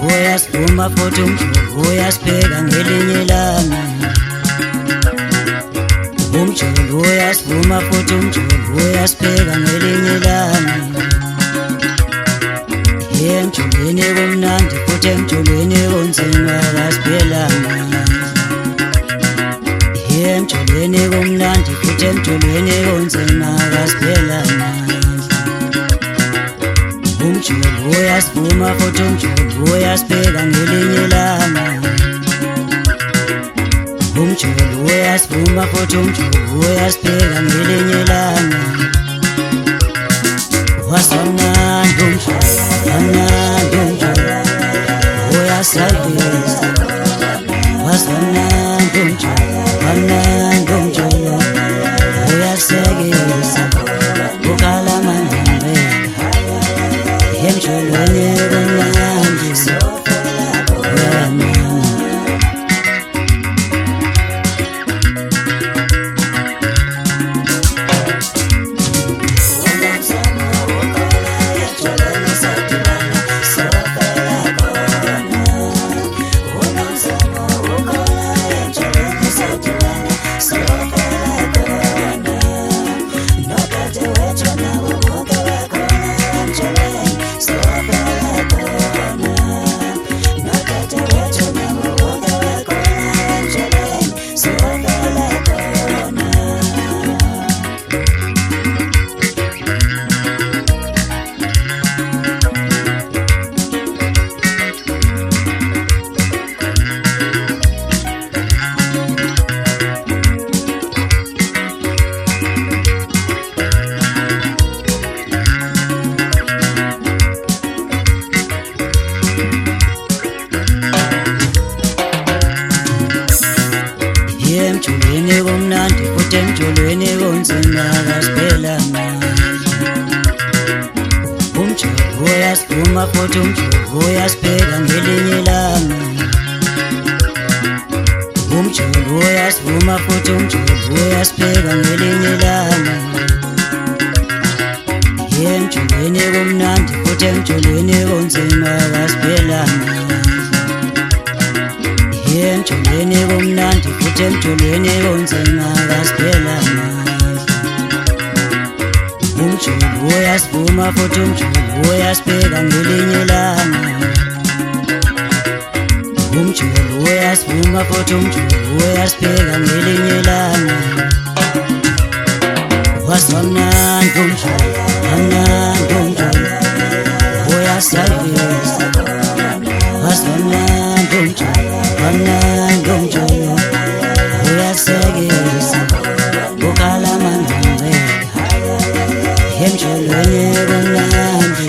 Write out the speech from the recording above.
uyasivuma futhi umjulu uyasibheka ngelinye ilanga. Umjulu uyasivuma futhi umjulu uyasibheka ngelinye ilanga. Emjulweni kumnandi futhi emjulweni kunzima kasiphelanga. Emjulweni kumnandi futhi emjulweni kunzima kasiphelanga. Umjulu uyasivuma futhi umjulu uyasibheka ngelinye ilanga. Umjulu uyasivuma futhi umjulu uyasibheka ngelinye ilanga. Wasamnandi umjulu, amnandi umjulu uyasabisa. Wasamnandi umjulu, amnandi umjulu uyasekisa. Ukhala manhambe emjulweni kumnandi uyamnandi. Emjulweni kumnandi futhi emjulweni kunzima kasiphelanga. Umjulu uyasivuma futhi umjulu uyasibheka ngelinye ilanga. Umjulu uyasivuma futhi umjulu uyasibheka ngelinye ilanga. Emjulweni kumnandi futhi emjulweni kunzima kasiphelanga. Emjulweni kumnandi futhi emjulweni kunzima kasiphelanga. Umjulu uyasivuma futhi umjulu uyasibheka ngelinye ilanga. Umjulu uyasivuma futhi umjulu uyasibheka ngelinye ilanga. Wasamnandi umjulu, amnandi umjulu uyasabisa. Wasamnandi umjulu, amnandi umjulu uyasekisa. Ukhala manhambe emjulweni kumnandi.